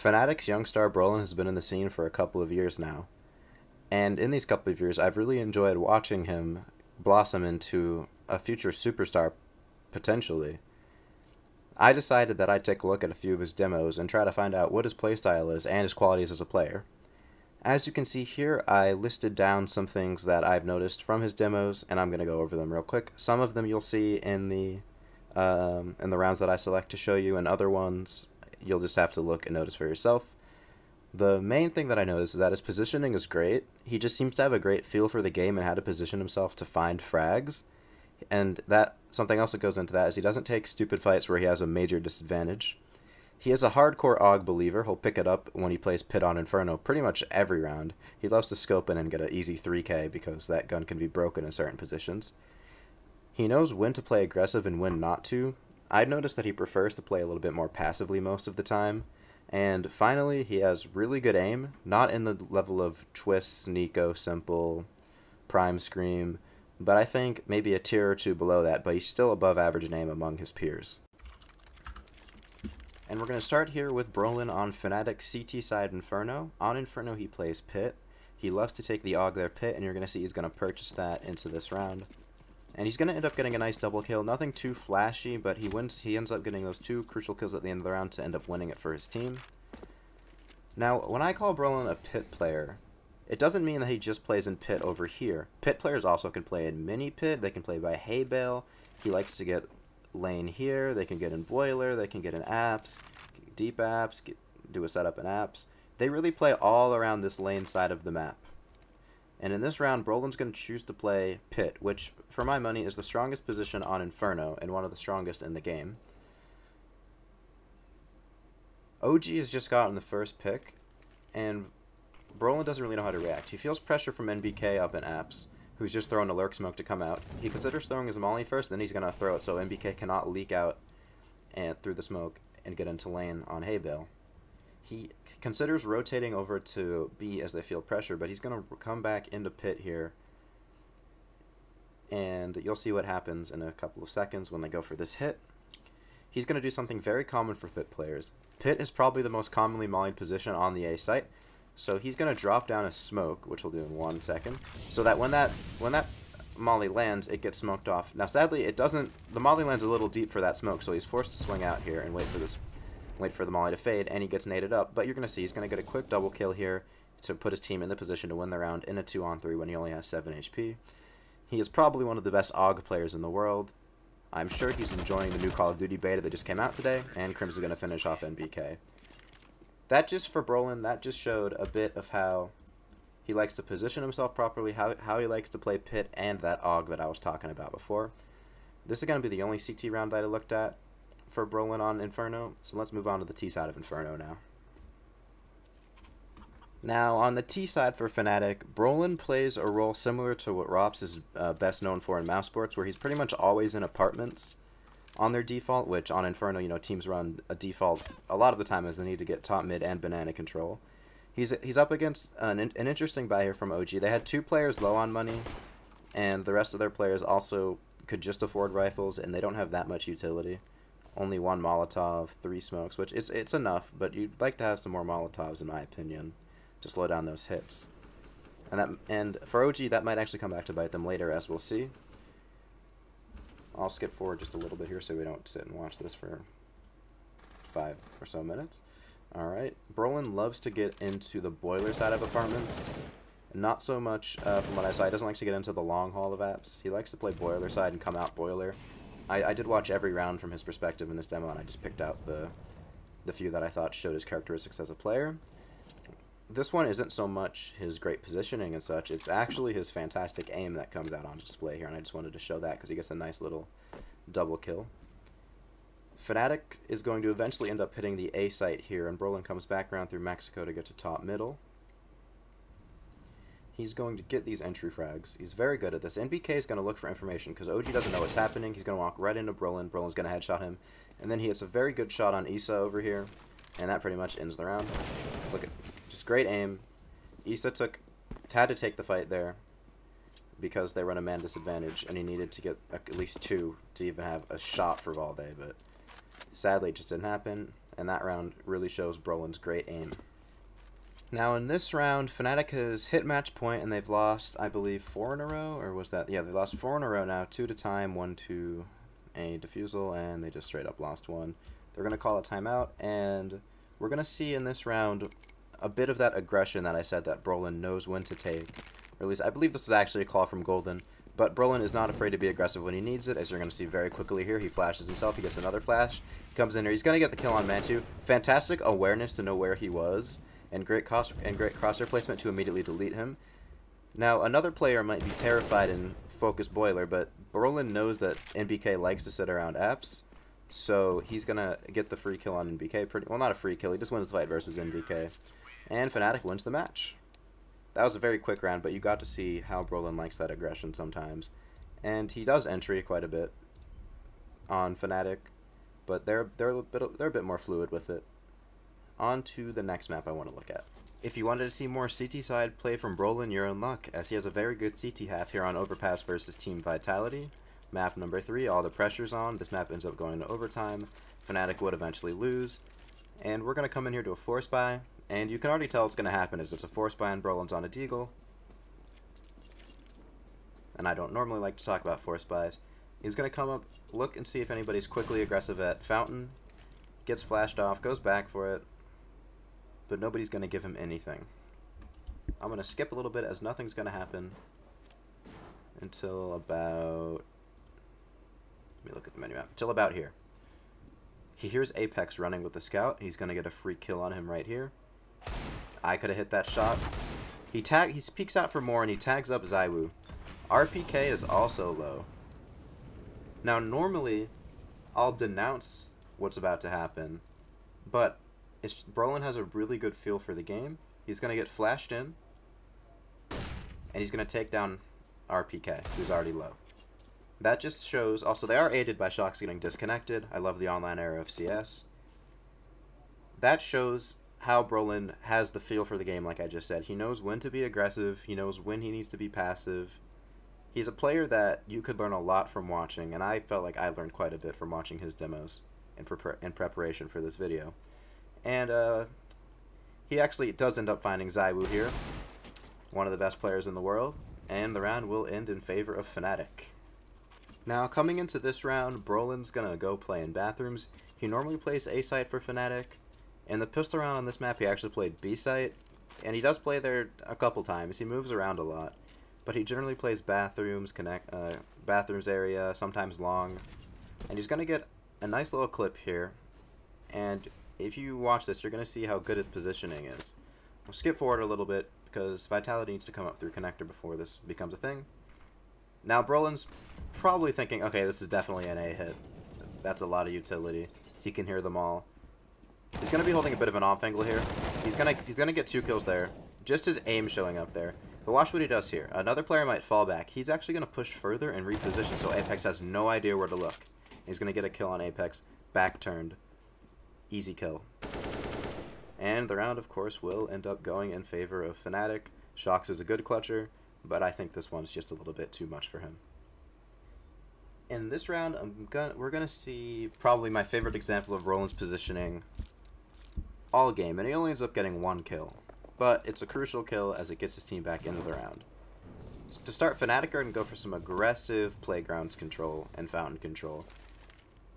Fnatic's young star Brollan has been in the scene for a couple of years now, and in these couple of years, I've really enjoyed watching him blossom into a future superstar, potentially. I decided that I'd take a look at a few of his demos and try to find out what his playstyle is and his qualities as a player. As you can see here, I listed down some things that I've noticed from his demos, and I'm going to go over them real quick. Some of them you'll see in the rounds that I select to show you, and other ones you'll just have to look and notice for yourself. The main thing that I noticed is that his positioning is great. He just seems to have a great feel for the game and how to position himself to find frags. And that something else that goes into that is he doesn't take stupid fights where he has a major disadvantage. He is a hardcore AUG believer. He'll pick it up when he plays Pit on Inferno pretty much every round. He loves to scope in and get an easy 3k because that gun can be broken in certain positions. He knows when to play aggressive and when not to. I've noticed that he prefers to play a little bit more passively most of the time. And finally, he has really good aim, not in the level of Twists, Nico, Simple, Prime Scream, but I think maybe a tier or two below that, but he's still above average in aim among his peers. And we're going to start here with Brollan on Fnatic's CT side Inferno. On Inferno, he plays Pit. He loves to take the AUG there Pit, and you're going to see he's going to purchase that into this round. And he's going to end up getting a nice double kill. Nothing too flashy, but he ends up getting those two crucial kills at the end of the round to end up winning it for his team. Now, when I call Brollan a Pit player, it doesn't mean that he just plays in Pit over here. Pit players also can play in mini Pit. They can play by hay bale. He likes to get lane here. They can get in boiler. They can get in apps, deep apps, do a setup in apps. They really play all around this lane side of the map. And in this round, Brollan's going to choose to play Pit, which, for my money, is the strongest position on Inferno and one of the strongest in the game. OG has just gotten the first pick, and Brollan doesn't really know how to react. He feels pressure from NBK up in apps, who's just throwing a lurk smoke to come out. He considers throwing his molly first, then he's going to throw it so NBK cannot leak out and through the smoke and get into lane on Haybale. He considers rotating over to B as they feel pressure, but he's going to come back into Pit here. And you'll see what happens in a couple of seconds when they go for this hit. He's going to do something very common for Pit players. Pit is probably the most commonly mollied position on the A site, so he's going to drop down a smoke, which we'll do in 1 second, so that when that molly lands, it gets smoked off. Now, sadly, it doesn't. The molly lands a little deep for that smoke, so he's forced to swing out here and wait for the molly to fade, and he gets naded up. But you're going to see he's going to get a quick double kill here to put his team in the position to win the round in a 2-on-3 when he only has 7 HP. He is probably one of the best AUG players in the world. I'm sure he's enjoying the new Call of Duty beta that just came out today, and Crims is going to finish off NBK. That just for Brollan, that just showed a bit of how he likes to position himself properly, how he likes to play Pit, and that AUG that I was talking about before. This is going to be the only CT round that I looked at for Brollan on Inferno, so let's move on to the T side of Inferno now. Now, on the T side for Fnatic, Brollan plays a role similar to what Rops is best known for in mouse sports, where he's pretty much always in apartments on their default, which on Inferno, teams run a default a lot of the time as they need to get top, mid, and banana control. He's up against an interesting buy here from OG. They had 2 players low on money, and the rest of their players also could just afford rifles, and they don't have that much utility. Only 1 Molotov, 3 smokes, which it's enough, but you'd like to have some more Molotovs in my opinion to slow down those hits. And for OG, that might actually come back to bite them later, as we'll see. I'll skip forward just a little bit here so we don't sit and watch this for 5 or so minutes. Alright, Brollan loves to get into the boiler side of apartments. Not so much, from what I saw, he doesn't like to get into the long haul of apps. He likes to play boiler side and come out boiler. I did watch every round from his perspective in this demo, and I just picked out the few that I thought showed his characteristics as a player. This one isn't so much his great positioning and such, it's actually his fantastic aim that comes out on display here, and I just wanted to show that because he gets a nice little double kill. Fnatic is going to eventually end up hitting the A site here, and Brollan comes back around through Mexico to get to top middle. He's going to get these entry frags. He's very good at this. NBK is going to look for information because OG doesn't know what's happening. He's going to walk right into Brollan. Brollan's going to headshot him, and then he hits a very good shot on Issa over here, and that pretty much ends the round. Look at just great aim. Issa had to take the fight there because they run a man disadvantage, and he needed to get at least 2 to even have a shot for Valde, but sadly it just didn't happen. and that round really shows Brollan's great aim. Now in this round, Fnatic has hit match point, and they've lost, I believe, 4 in a row, or was that? Yeah, they lost 4 in a row now, 2 to time, 1 to a defusal, and they just straight up lost 1. They're going to call a timeout, and we're going to see in this round a bit of that aggression that I said that Brollan knows when to take. Or at least, I believe this was actually a call from Golden. But Brollan is not afraid to be aggressive when he needs it, as you're going to see very quickly here. He flashes himself. He gets another flash. He comes in here. He's going to get the kill on Mantu. Fantastic awareness to know where he was, and great crosshair placement to immediately delete him. Now, another player might be terrified in Focus Boiler, but Brollan knows that NBK likes to sit around apps, so he's going to get the free kill on NBK. Well, not a free kill. He just wins the fight versus NBK. And Fnatic wins the match. That was a very quick round, but you got to see how Brollan likes that aggression sometimes. And he does entry quite a bit on Fnatic, but they're a bit more fluid with it. On to the next map I want to look at. If you wanted to see more CT side play from Brollan, you're in luck, as he has a very good CT half here on Overpass versus Team Vitality. Map number 3, all the pressure's on. This map ends up going to overtime. Fnatic would eventually lose. And we're going to come in here to a force buy. And you can already tell what's going to happen is it's a force buy and Brollan's on a deagle. And I don't normally like to talk about force buys. He's going to come up, look and see if anybody's quickly aggressive at Fountain. Gets flashed off, goes back for it. But nobody's going to give him anything. I'm going to skip a little bit as nothing's going to happen until about... Let me look at the menu map. Until about here. He hears Apex running with the scout. He's going to get a free kill on him right here. I could have hit that shot. He peeks out for more and he tags up ZywOo. RPK is also low. Now normally I'll denounce what's about to happen, but Brollan has a really good feel for the game. He's going to get flashed in and he's going to take down RPK, who's already low. That just shows, also they are aided by Shox getting disconnected. I love the online era of CS. That shows how Brollan has the feel for the game, like I just said. He knows when to be aggressive. He knows when he needs to be passive. He's a player that you could learn a lot from watching, and I felt like I learned quite a bit from watching his demos in preparation for this video. And he actually does end up finding ZywOo here, one of the best players in the world, and the round will end in favor of Fnatic. Now, coming into this round, Brollan's going to go play in bathrooms. He normally plays A site for Fnatic. In the pistol round on this map, he actually played B site, and he does play there a couple times. He moves around a lot, but he generally plays bathrooms, bathrooms area, sometimes long, and he's going to get a nice little clip here, and if you watch this, you're going to see how good his positioning is. We'll skip forward a little bit, because Vitality needs to come up through connector before this becomes a thing. Now, Brollan's probably thinking, okay, this is definitely an A hit. That's a lot of utility. He can hear them all. He's going to be holding a bit of an off angle here. He's gonna get 2 kills there. Just his aim showing up there. But watch what he does here. Another player might fall back. He's actually going to push further and reposition, so Apex has no idea where to look. He's going to get a kill on Apex. Back turned. Easy kill. And the round, of course, will end up going in favor of Fnatic. Shox is a good clutcher, but I think this one's just a little bit too much for him. In this round, we're going to see probably my favorite example of Brollan's positioning all game, and he only ends up getting 1 kill. But it's a crucial kill as it gets his team back into the round. So to start, Fnatic are going to go for some aggressive playgrounds control and fountain control.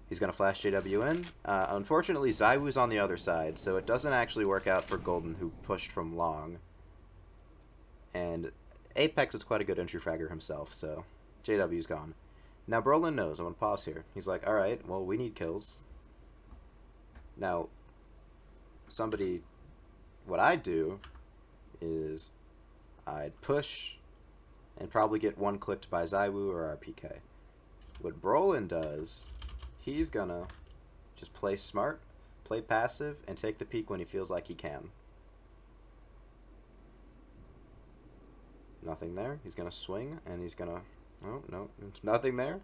He's going to flash JW in. Unfortunately, ZywOo's on the other side, so it doesn't actually work out for Golden, who pushed from long. And Apex is quite a good entry fragger himself, so JW's gone. Now, Brollan knows. I'm going to pause here. He's like, alright, well, we need kills. Now, what I'd do is I'd push and probably get 1 clicked by ZywOo or RPK. What Brollan does, he's gonna just play smart, play passive, and take the peek when he feels like he can. Nothing there. He's gonna swing, and he's gonna... Oh, no, nothing there.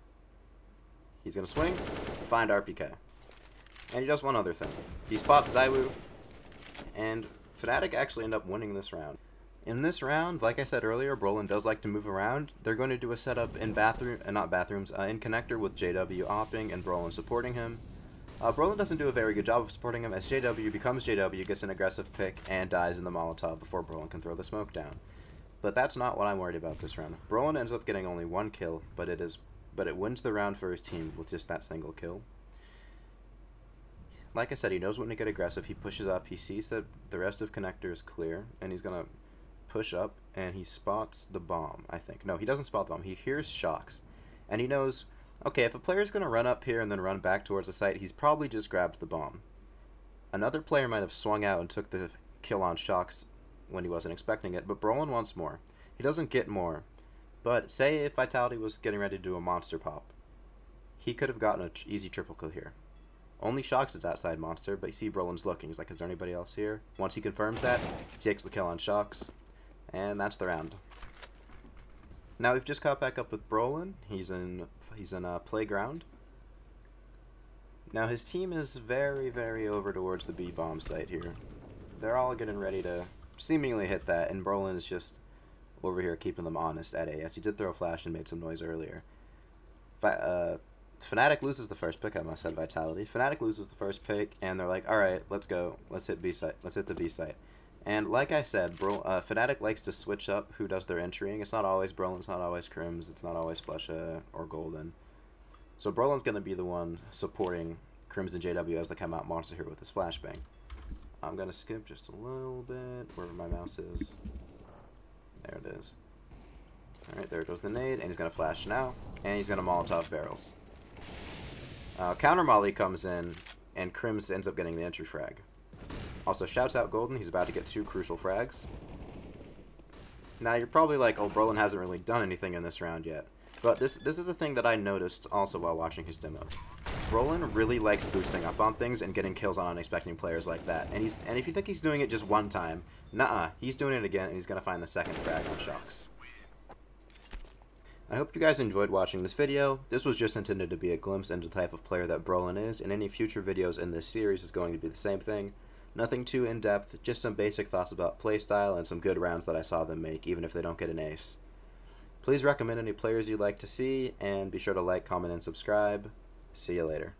He's gonna swing, find RPK. And he does one other thing. He spots ZywOo, and Fnatic actually end up winning this round. In this round, like I said earlier, Brollan does like to move around. They're going to do a setup in in connector with JW opping and Brollan supporting him. Brollan doesn't do a very good job of supporting him as JW becomes JW, gets an aggressive pick, and dies in the Molotov before Brollan can throw the smoke down. But that's not what I'm worried about this round. Brollan ends up getting only 1 kill, but it wins the round for his team with just that single kill. Like I said, he knows when to get aggressive. He pushes up. He sees that the rest of connector is clear, and he's going to push up, and he spots the bomb, I think. No, he doesn't spot the bomb. He hears shocks, and he knows, okay, if a player's going to run up here and then run back towards the site, he's probably just grabbed the bomb. Another player might have swung out and took the kill on shocks when he wasn't expecting it, but Brollan wants more. He doesn't get more, but say if Vitality was getting ready to do a monster pop, he could have gotten an easy triple kill here. Only Shocks is outside monster, but you see Brollan's looking. He's like, is there anybody else here? Once he confirms that, he takes the kill on Shocks, and that's the round. Now we've just caught back up with Brollan. He's in playground. Now his team is very, very over towards the B bomb site here. They're all getting ready to seemingly hit that, and Brollan is just over here keeping them honest at A. Yes, he did throw a flash and made some noise earlier. Fnatic loses the first pick. I must have Vitality. Fnatic loses the first pick, and they're like, all right, let's go. Let's hit B site. Let's hit the B site. And like I said, Fnatic likes to switch up who does their entering. It's not always Brollan. It's not always Crims. It's not always Flesha or Golden. So Brollan's going to be the one supporting Crims and JW as they come out monster here with his flashbang. I'm going to skip just a little bit where my mouse is. There it is. Alright, there goes the nade, and he's going to flash now, and he's going to Molotov barrels. Counter Molly comes in, and Crims ends up getting the entry frag. Also, shouts out Golden. He's about to get 2 crucial frags. Now, you're probably like, oh, Brollan hasn't really done anything in this round yet. But this is a thing that I noticed also while watching his demos. Brollan really likes boosting up on things and getting kills on unexpected players like that. And if you think he's doing it just one time, nuh-uh, he's doing it again, and he's going to find the second frag on Shocks. I hope you guys enjoyed watching this video. This was just intended to be a glimpse into the type of player that Brollan is, and any future videos in this series is going to be the same thing. Nothing too in-depth, just some basic thoughts about playstyle and some good rounds that I saw them make, even if they don't get an ace. Please recommend any players you'd like to see, and be sure to like, comment, and subscribe. See you later.